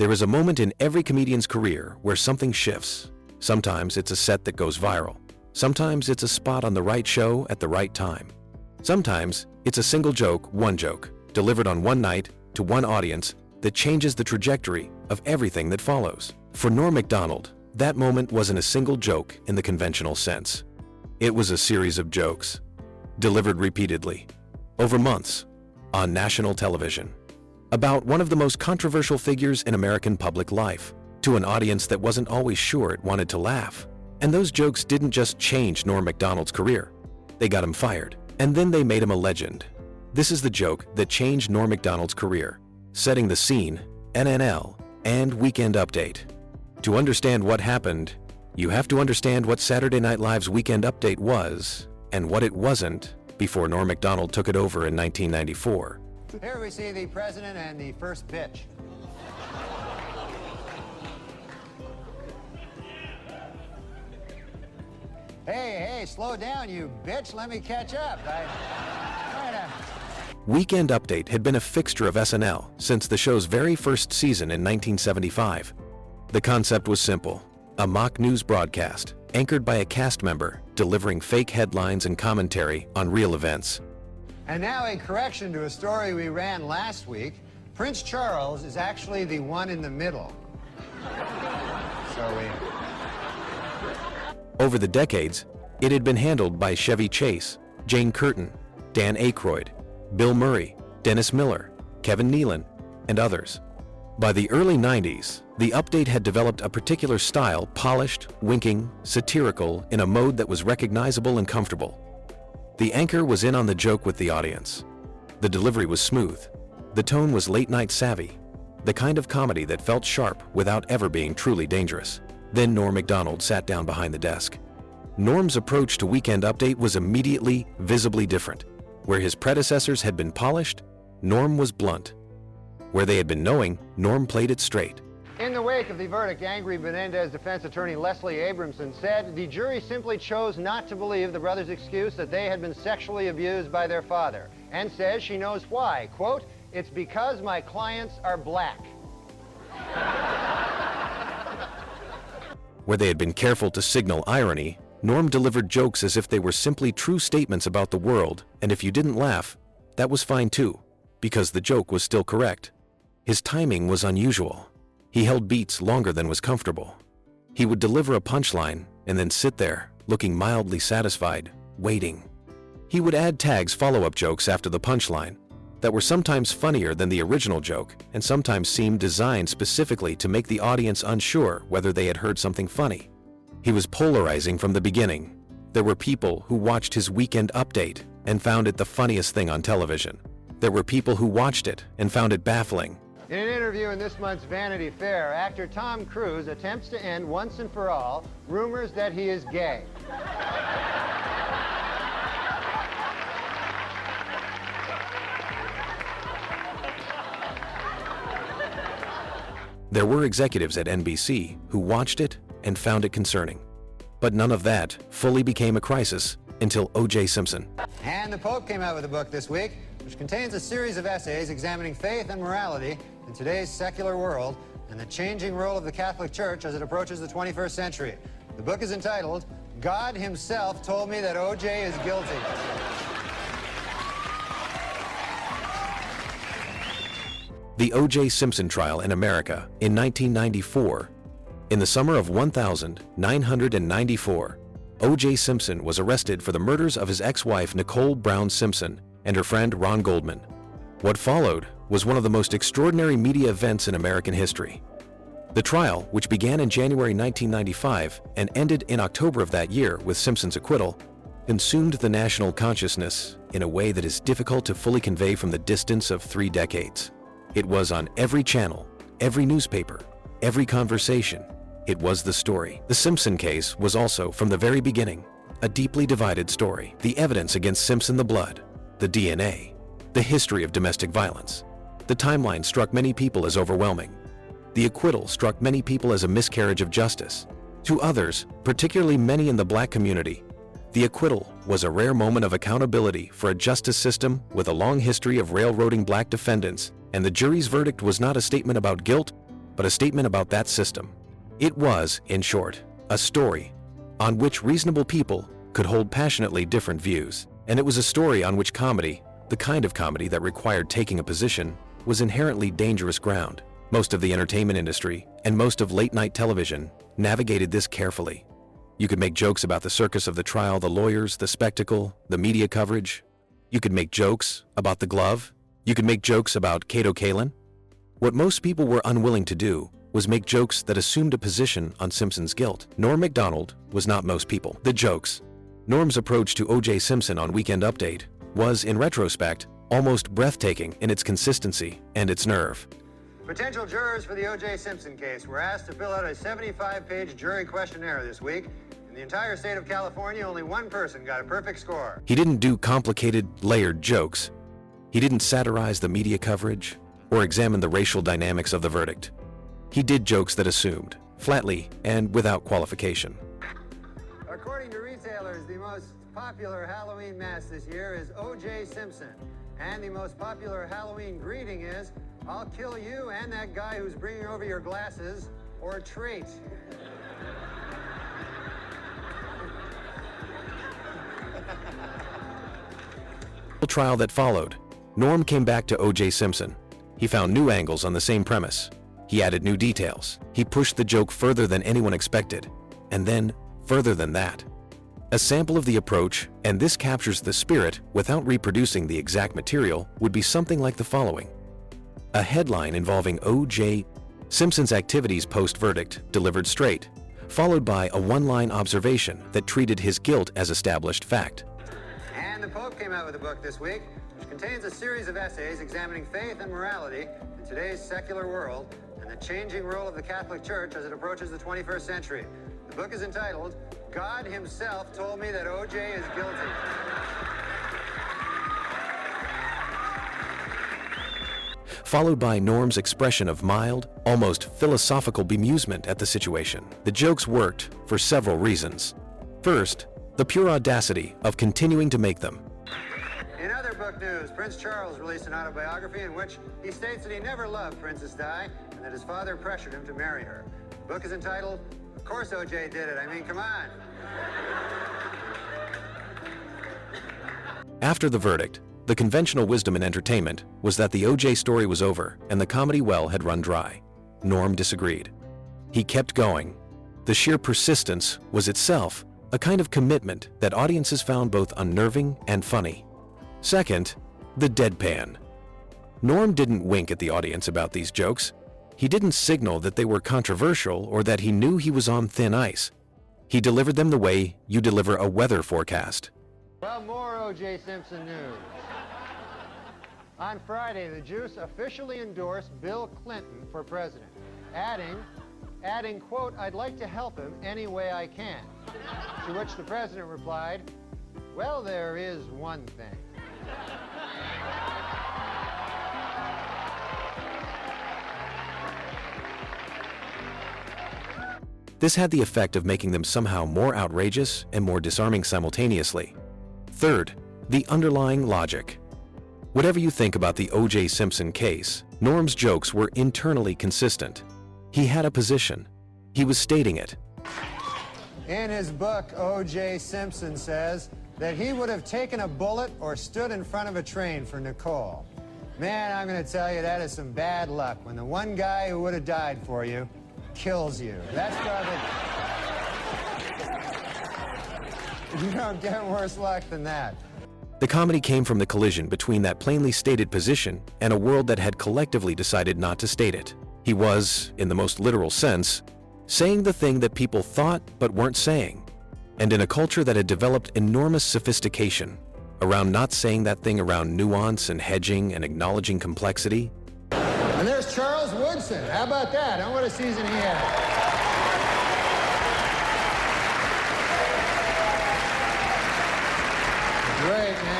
There is a moment in every comedian's career where something shifts. Sometimes it's a set that goes viral. Sometimes it's a spot on the right show at the right time. Sometimes it's a single joke, one joke, delivered on one night to one audience that changes the trajectory of everything that follows. For Norm Macdonald, that moment wasn't a single joke in the conventional sense. It was a series of jokes, delivered repeatedly, over months, on national television, about one of the most controversial figures in American public life, to an audience that wasn't always sure it wanted to laugh. And those jokes didn't just change Norm Macdonald's career. They got him fired, and then they made him a legend. This is the joke that changed Norm Macdonald's career, setting the scene, NNL, and Weekend Update. To understand what happened, you have to understand what Saturday Night Live's Weekend Update was, and what it wasn't, before Norm Macdonald took it over in 1994. Here we see the president and the first bitch. Hey, slow down, you bitch. Let me catch up. Weekend Update had been a fixture of SNL since the show's very first season in 1975. The concept was simple: a mock news broadcast, anchored by a cast member, delivering fake headlines and commentary on real events. And now a correction to a story we ran last week. Prince Charles is actually the one in the middle. Over the decades, it had been handled by Chevy Chase, Jane Curtin, Dan Aykroyd, Bill Murray, Dennis Miller, Kevin Nealon, and others. By the early 90s, the update had developed a particular style, polished, winking, satirical, in a mode that was recognizable and comfortable. The anchor was in on the joke with the audience. The delivery was smooth. The tone was late-night savvy, the kind of comedy that felt sharp without ever being truly dangerous. Then Norm Macdonald sat down behind the desk. Norm's approach to Weekend Update was immediately, visibly different. Where his predecessors had been polished, Norm was blunt. Where they had been knowing, Norm played it straight. In the wake of the verdict, angry Menendez defense attorney Leslie Abramson said the jury simply chose not to believe the brothers' excuse that they had been sexually abused by their father, and says she knows why. Quote, "It's because my clients are black." Where they had been careful to signal irony, Norm delivered jokes as if they were simply true statements about the world, and if you didn't laugh, that was fine too, because the joke was still correct. His timing was unusual. He held beats longer than was comfortable. He would deliver a punchline and then sit there, looking mildly satisfied, waiting. He would add tags follow-up jokes after the punchline that were sometimes funnier than the original joke and sometimes seemed designed specifically to make the audience unsure whether they had heard something funny. He was polarizing from the beginning. There were people who watched his Weekend Update and found it the funniest thing on television. There were people who watched it and found it baffling. In an interview in this month's Vanity Fair, actor Tom Cruise attempts to end once and for all rumors that he is gay. There were executives at NBC who watched it and found it concerning. But none of that fully became a crisis until O.J. Simpson. And the Pope came out with a book this week, which contains a series of essays examining faith and morality in today's secular world and the changing role of the Catholic Church as it approaches the 21st century. The book is entitled, "God Himself Told Me That O.J. is Guilty." The O.J. Simpson trial in America in 1994. In the summer of 1994, O.J. Simpson was arrested for the murders of his ex-wife Nicole Brown Simpson and her friend Ron Goldman. What followed was one of the most extraordinary media events in American history. The trial, which began in January 1995 and ended in October of that year with Simpson's acquittal, consumed the national consciousness in a way that is difficult to fully convey from the distance of 3 decades. It was on every channel, every newspaper, every conversation. It was the story. The Simpson case was also, from the very beginning, a deeply divided story. The evidence against Simpson, the blood, the DNA, the history of domestic violence. The timeline struck many people as overwhelming. The acquittal struck many people as a miscarriage of justice. To others, particularly many in the Black community, the acquittal was a rare moment of accountability for a justice system with a long history of railroading Black defendants, and the jury's verdict was not a statement about guilt, but a statement about that system. It was, in short, a story on which reasonable people could hold passionately different views. And it was a story on which comedy, the kind of comedy that required taking a position, was inherently dangerous ground. Most of the entertainment industry and most of late-night television navigated this carefully. You could make jokes about the circus of the trial, the lawyers, the spectacle, the media coverage. You could make jokes about the glove. You could make jokes about Kato Kalin. What most people were unwilling to do was make jokes that assumed a position on Simpson's guilt. Norm Macdonald was not most people. The jokes. Norm's approach to O.J. Simpson on Weekend Update was, in retrospect, almost breathtaking in its consistency and its nerve. Potential jurors for the O.J. Simpson case were asked to fill out a 75-page jury questionnaire this week. In the entire state of California, only one person got a perfect score. He didn't do complicated, layered jokes. He didn't satirize the media coverage or examine the racial dynamics of the verdict. He did jokes that assumed, flatly and without qualification. According to retailers, the most popular Halloween mask this year is O.J. Simpson. And the most popular Halloween greeting is, "I'll kill you and that guy who's bringing over your glasses, or treat." The trial that followed, Norm came back to O.J. Simpson. He found new angles on the same premise. He added new details. He pushed the joke further than anyone expected, and then further than that. A sample of the approach, and this captures the spirit without reproducing the exact material, would be something like the following. A headline involving O.J. Simpson's activities post-verdict delivered straight, followed by a one-line observation that treated his guilt as established fact. And the Pope came out with a book this week, which contains a series of essays examining faith and morality in today's secular world and the changing role of the Catholic Church as it approaches the 21st century. The book is entitled, "God Himself Told Me That O.J. is Guilty." Followed by Norm's expression of mild, almost philosophical bemusement at the situation. The jokes worked for several reasons. First, the pure audacity of continuing to make them. In other book news, Prince Charles released an autobiography in which he states that he never loved Princess Di and that his father pressured him to marry her. The book is entitled, "Of Course O.J. Did It. I mean, come on." After the verdict, the conventional wisdom in entertainment was that the O.J. story was over and the comedy well had run dry. Norm disagreed. He kept going. The sheer persistence was itself a kind of commitment that audiences found both unnerving and funny. Second, the deadpan. Norm didn't wink at the audience about these jokes. He didn't signal that they were controversial or that he knew he was on thin ice. He delivered them the way you deliver a weather forecast. Well, more O.J. Simpson news. On Friday, the Juice officially endorsed Bill Clinton for president, adding, quote, "I'd like to help him any way I can." To which the president replied, "Well, there is one thing." This had the effect of making them somehow more outrageous and more disarming simultaneously. Third, the underlying logic. Whatever you think about the O.J. Simpson case, Norm's jokes were internally consistent. He had a position. He was stating it. In his book, O.J. Simpson says that he would have taken a bullet or stood in front of a train for Nicole. Man, I'm going to tell you, that is some bad luck when the one guy who would have died for you kills you. That's probably... You don't get worse luck than that. The comedy came from the collision between that plainly stated position and a world that had collectively decided not to state it. He was, in the most literal sense, saying the thing that people thought but weren't saying, and in a culture that had developed enormous sophistication around not saying that thing, around nuance and hedging and acknowledging complexity. And there's Charles Woodson. How about that? And what a season he had. Great, man.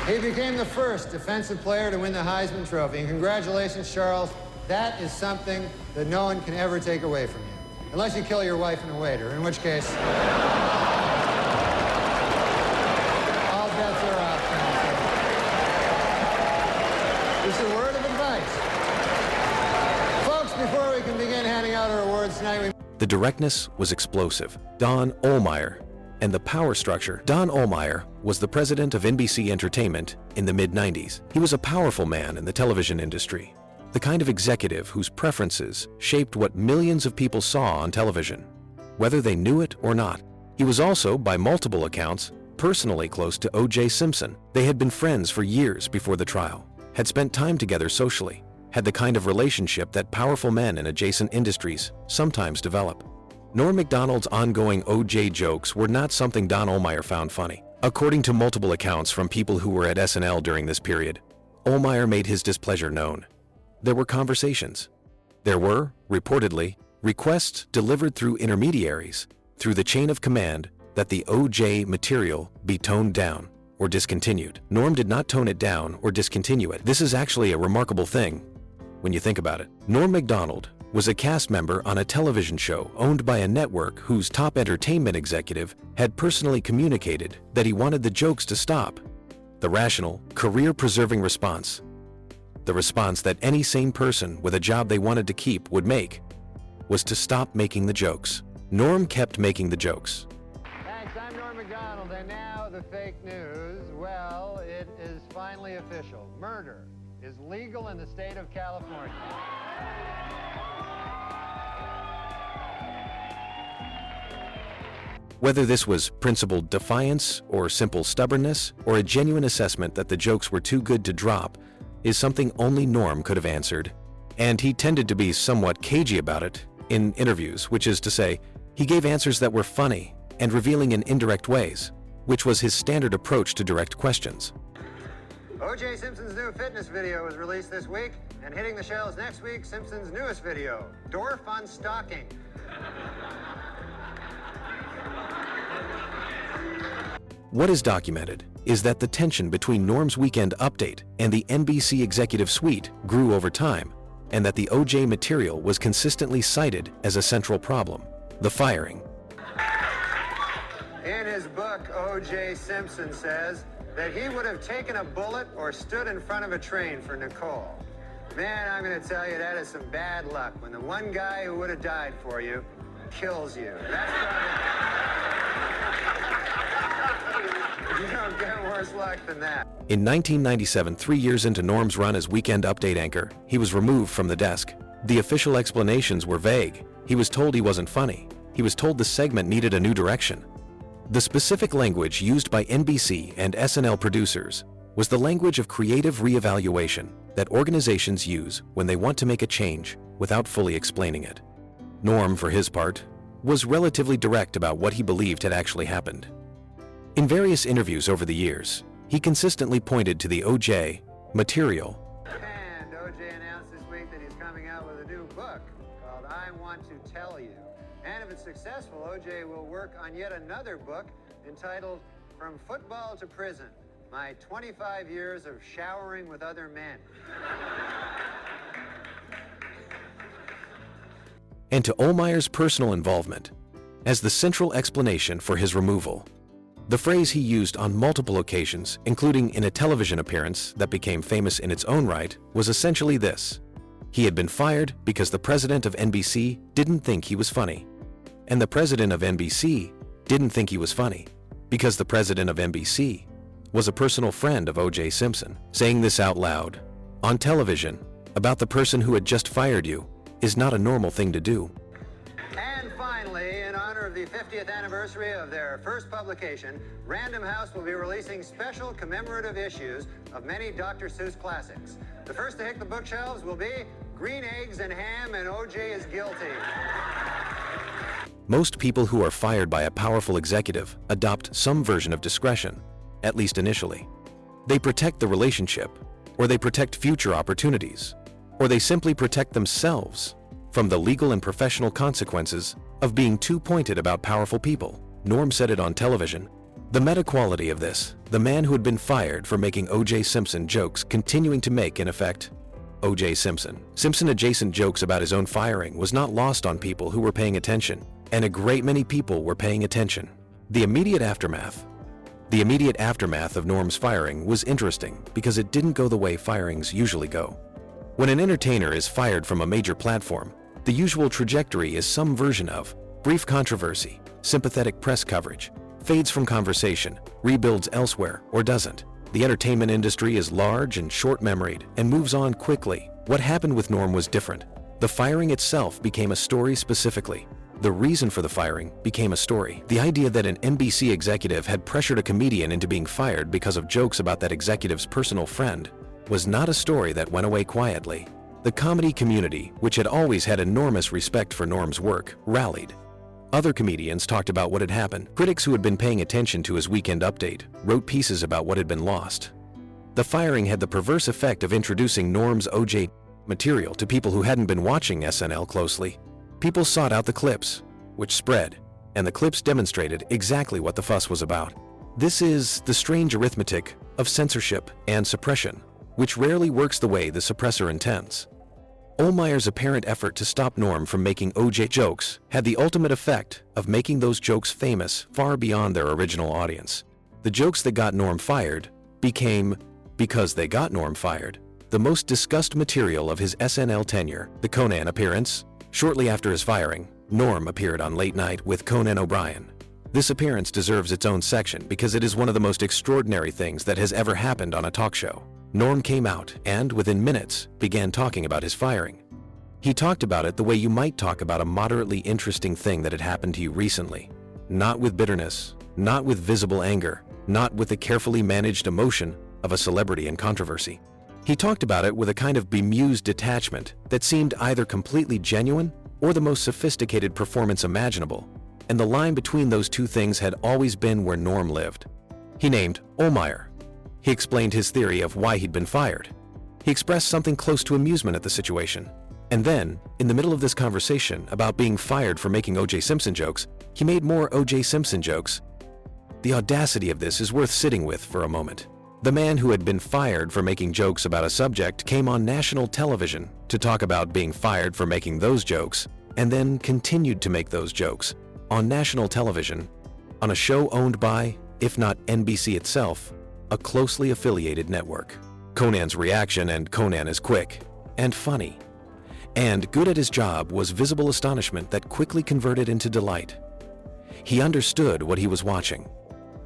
He became the first defensive player to win the Heisman Trophy. And congratulations, Charles. That is something that no one can ever take away from you. Unless you kill your wife and a waiter, in which case... all bets are off. Just a word of advice. Folks, before we handing out our awards tonight. The directness was explosive. Don Ohlmeyer and the power structure. Don Ohlmeyer was the president of NBC Entertainment in the mid-90s. He was a powerful man in the television industry, the kind of executive whose preferences shaped what millions of people saw on television, whether they knew it or not. He was also, by multiple accounts, personally close to O.J. Simpson. They had been friends for years before the trial, had spent time together socially, had the kind of relationship that powerful men in adjacent industries sometimes develop. Norm Macdonald's ongoing O.J. jokes were not something Don Ohlmeyer found funny. According to multiple accounts from people who were at SNL during this period, Ohlmeyer made his displeasure known. There were conversations. There were, reportedly, requests delivered through intermediaries, through the chain of command, that the O.J. material be toned down or discontinued. Norm did not tone it down or discontinue it. This is actually a remarkable thing when you think about it. Norm Macdonald was a cast member on a television show owned by a network whose top entertainment executive had personally communicated that he wanted the jokes to stop. The rational, career-preserving response, the response that any sane person with a job they wanted to keep would make, was to stop making the jokes. Norm kept making the jokes. Thanks, I'm Norm Macdonald, and now the fake news. Well, it is finally official. Murder is legal in the state of California. Whether this was principled defiance or simple stubbornness or a genuine assessment that the jokes were too good to drop is something only Norm could have answered. And he tended to be somewhat cagey about it in interviews, which is to say, he gave answers that were funny and revealing in indirect ways, which was his standard approach to direct questions. O.J. Simpson's new fitness video was released this week, and hitting the shelves next week, Simpson's newest video, Dorf on Stocking. What is documented is that the tension between Norm's Weekend Update and the NBC executive suite grew over time, and that the O.J. material was consistently cited as a central problem: the firing. In his book, O.J. Simpson says that he would have taken a bullet or stood in front of a train for Nicole. Man, I'm going to tell you, that is some bad luck when the one guy who would have died for you kills you. That's probably... You don't get worse luck than that. In 1997, 3 years into Norm's run as Weekend Update anchor, he was removed from the desk. The official explanations were vague. He was told he wasn't funny. He was told the segment needed a new direction. The specific language used by NBC and SNL producers was the language of creative reevaluation that organizations use when they want to make a change without fully explaining it. Norm, for his part, was relatively direct about what he believed had actually happened. In various interviews over the years, he consistently pointed to the O.J. material. And O.J. announced this week that he's coming out with a new book called I Want to Tell You. And if it's successful, O.J. will work on yet another book entitled From Football to Prison, My 25 Years of Showering with Other Men. And to Ohlmeyer's personal involvement as the central explanation for his removal. The phrase he used on multiple occasions, including in a television appearance that became famous in its own right, was essentially this: he had been fired because the president of NBC didn't think he was funny. And the president of NBC didn't think he was funny because the president of NBC was a personal friend of O.J. Simpson. Saying this out loud, on television, about the person who had just fired you, is not a normal thing to do. And finally, in honor of the 50th anniversary of their first publication, Random House will be releasing special commemorative issues of many Dr. Seuss classics. The first to hit the bookshelves will be Green Eggs and Ham and O.J. is Guilty. Most people who are fired by a powerful executive adopt some version of discretion, at least initially. They protect the relationship, or they protect future opportunities, or they simply protect themselves from the legal and professional consequences of being too pointed about powerful people. Norm said it on television. The meta quality of this, the man who had been fired for making O.J. Simpson jokes continuing to make, in effect, O.J. Simpson-adjacent jokes about his own firing was not lost on people who were paying attention, and a great many people were paying attention. The immediate aftermath of Norm's firing was interesting because it didn't go the way firings usually go. When an entertainer is fired from a major platform, The usual trajectory is some version of brief controversy, sympathetic press coverage, fades from conversation, rebuilds elsewhere, or doesn't. The entertainment industry is large and short-memoried and moves on quickly. What happened with Norm was different. The firing itself became a story specifically. The reason for the firing became a story. The idea that an NBC executive had pressured a comedian into being fired because of jokes about that executive's personal friend was not a story that went away quietly. The comedy community, which had always had enormous respect for Norm's work, rallied. Other comedians talked about what had happened. Critics who had been paying attention to his weekend update wrote pieces about what had been lost. The firing had the perverse effect of introducing Norm's OJ material to people who hadn't been watching SNL closely. People sought out the clips, which spread, and the clips demonstrated exactly what the fuss was about. This is the strange arithmetic of censorship and suppression, which rarely works the way the suppressor intends. Ohlmeyer's apparent effort to stop Norm from making OJ jokes had the ultimate effect of making those jokes famous far beyond their original audience. The jokes that got Norm fired became, because they got Norm fired, the most discussed material of his SNL tenure. The Conan appearance. Shortly after his firing, Norm appeared on Late Night with Conan O'Brien. This appearance deserves its own section because it is one of the most extraordinary things that has ever happened on a talk show. Norm came out and, within minutes, began talking about his firing. He talked about it the way you might talk about a moderately interesting thing that had happened to you recently. Not with bitterness, not with visible anger, not with the carefully managed emotion of a celebrity in controversy. He talked about it with a kind of bemused detachment that seemed either completely genuine or the most sophisticated performance imaginable, and the line between those two things had always been where Norm lived. He named Ohlmeyer. He explained his theory of why he'd been fired. He expressed something close to amusement at the situation. And then, in the middle of this conversation about being fired for making O.J. Simpson jokes, he made more O.J. Simpson jokes. The audacity of this is worth sitting with for a moment. The man who had been fired for making jokes about a subject came on national television to talk about being fired for making those jokes, and then continued to make those jokes on national television, on a show owned by, if not NBC itself, a closely affiliated network. Conan's reaction, and Conan is quick and funny and good at his job, was visible astonishment that quickly converted into delight. He understood what he was watching.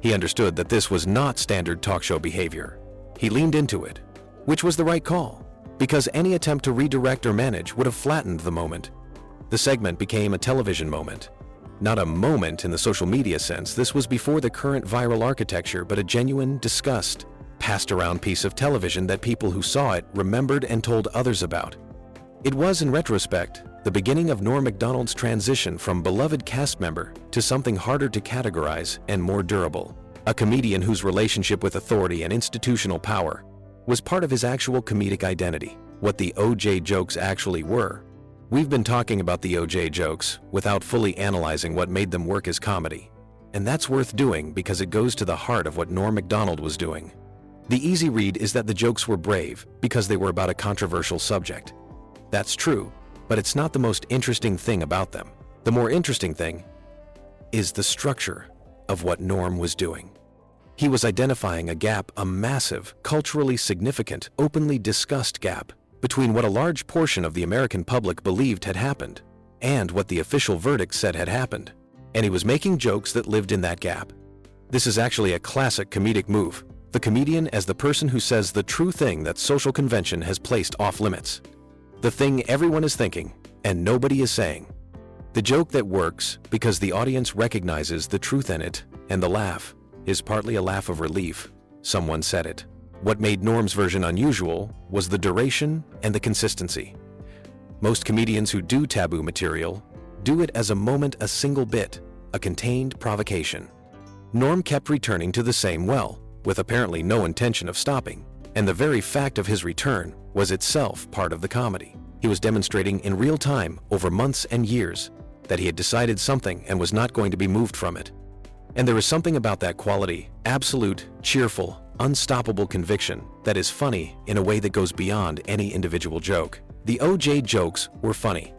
He understood that this was not standard talk show behavior. He leaned into it, which was the right call, because any attempt to redirect or manage would have flattened the moment. The segment became a television moment. Not a moment in the social media sense. This was before the current viral architecture, but a genuine, discussed, passed around piece of television that people who saw it remembered and told others about. It was, in retrospect, the beginning of Norm Macdonald's transition from beloved cast member to something harder to categorize and more durable. A comedian whose relationship with authority and institutional power was part of his actual comedic identity, what the OJ jokes actually were. We've been talking about the OJ jokes without fully analyzing what made them work as comedy. And that's worth doing because it goes to the heart of what Norm Macdonald was doing. The easy read is that the jokes were brave because they were about a controversial subject. That's true, but it's not the most interesting thing about them. The more interesting thing is the structure of what Norm was doing. He was identifying a gap, a massive, culturally significant, openly discussed gap between what a large portion of the American public believed had happened and what the official verdict said had happened. And he was making jokes that lived in that gap. This is actually a classic comedic move. The comedian as the person who says the true thing that social convention has placed off limits. The thing everyone is thinking and nobody is saying. The joke that works because the audience recognizes the truth in it, and the laugh is partly a laugh of relief. Someone said it. What made Norm's version unusual was the duration and the consistency. Most comedians who do taboo material do it as a moment, a single bit, a contained provocation. Norm kept returning to the same well, with apparently no intention of stopping, and the very fact of his return was itself part of the comedy. He was demonstrating in real time, over months and years, that he had decided something and was not going to be moved from it. And there is something about that quality, absolute, cheerful, unstoppable conviction, that is funny in a way that goes beyond any individual joke. The OJ jokes were funny,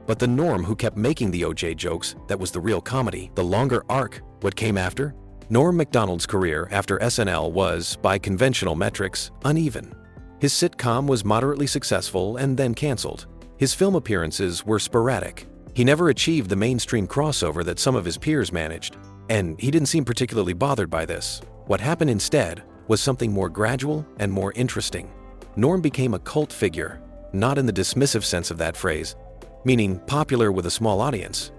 but the Norm who kept making the OJ jokes, that was the real comedy. The longer arc, what came after? Norm Macdonald's career after SNL was, by conventional metrics, uneven. His sitcom was moderately successful and then canceled. His film appearances were sporadic. He never achieved the mainstream crossover that some of his peers managed, and he didn't seem particularly bothered by this. What happened instead was something more gradual and more interesting. Norm became a cult figure, not in the dismissive sense of that phrase, meaning popular with a small audience,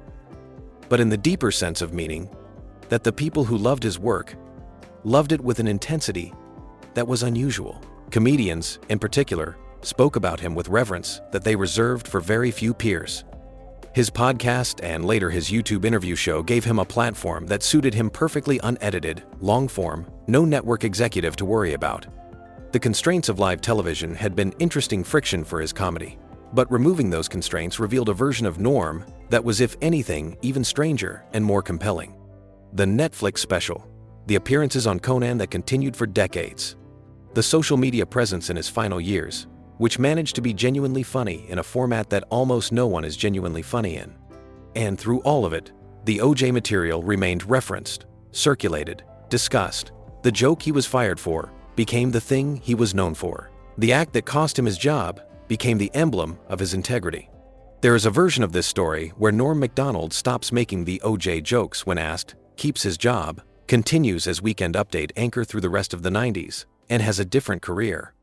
but in the deeper sense of meaning that the people who loved his work loved it with an intensity that was unusual. Comedians, in particular, spoke about him with reverence that they reserved for very few peers. His podcast and later his YouTube interview show gave him a platform that suited him perfectly. Unedited, long-form, no network executive to worry about. The constraints of live television had been interesting friction for his comedy, but removing those constraints revealed a version of Norm that was, if anything, even stranger and more compelling. The Netflix special, the appearances on Conan that continued for decades, the social media presence in his final years, which managed to be genuinely funny in a format that almost no one is genuinely funny in. And through all of it, the OJ material remained referenced, circulated, discussed. The joke he was fired for became the thing he was known for. The act that cost him his job became the emblem of his integrity. There is a version of this story where Norm Macdonald stops making the OJ jokes when asked, keeps his job, continues as Weekend Update anchor through the rest of the 90s, and has a different career.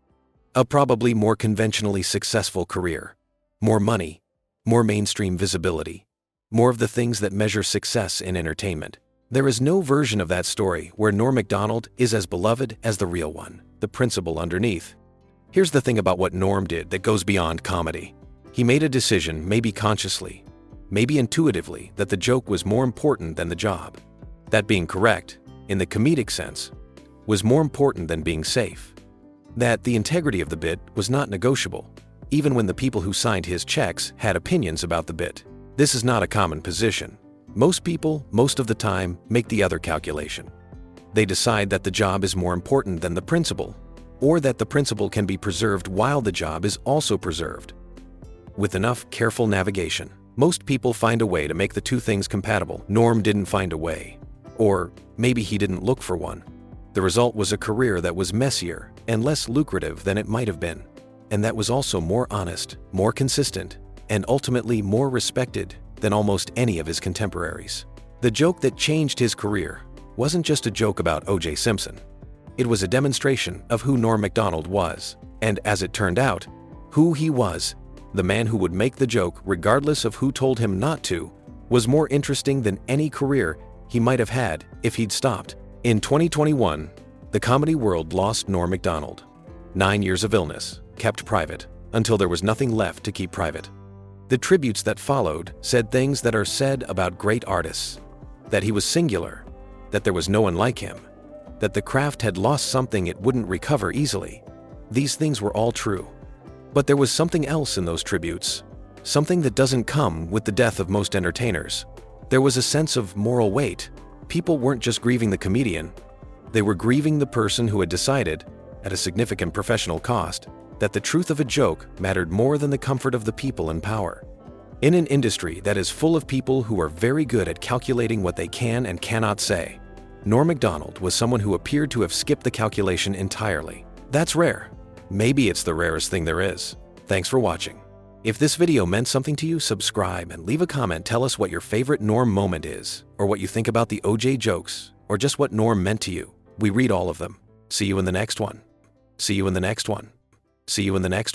A probably more conventionally successful career. More money, more mainstream visibility, more of the things that measure success in entertainment. There is no version of that story where Norm Macdonald is as beloved as the real one, the principle underneath. Here's the thing about what Norm did that goes beyond comedy. He made a decision, maybe consciously, maybe intuitively, that the joke was more important than the job. That being correct, in the comedic sense, was more important than being safe. That the integrity of the bit was not negotiable, even when the people who signed his checks had opinions about the bit. This is not a common position. Most people, most of the time, make the other calculation. They decide that the job is more important than the principle, or that the principle can be preserved while the job is also preserved. With enough careful navigation, most people find a way to make the two things compatible. Norm didn't find a way. Or maybe he didn't look for one. The result was a career that was messier and less lucrative than it might have been, and that was also more honest, more consistent, and ultimately more respected than almost any of his contemporaries. The joke that changed his career wasn't just a joke about O.J. Simpson. It was a demonstration of who Norm Macdonald was, and as it turned out, who he was, the man who would make the joke regardless of who told him not to, was more interesting than any career he might have had if he'd stopped. In 2021, the comedy world lost Norm Macdonald. 9 years of illness, kept private, until there was nothing left to keep private. The tributes that followed said things that are said about great artists. That he was singular, that there was no one like him, that the craft had lost something it wouldn't recover easily. These things were all true. But there was something else in those tributes, something that doesn't come with the death of most entertainers. There was a sense of moral weight. People weren't just grieving the comedian, they were grieving the person who had decided, at a significant professional cost, that the truth of a joke mattered more than the comfort of the people in power. In an industry that is full of people who are very good at calculating what they can and cannot say, Norm Macdonald was someone who appeared to have skipped the calculation entirely. That's rare. Maybe it's the rarest thing there is. Thanks for watching. If this video meant something to you, subscribe and leave a comment. Tell us what your favorite Norm moment is, or what you think about the OJ jokes, or just what Norm meant to you. We read all of them. See you in the next one. See you in the next one. See you in the next one.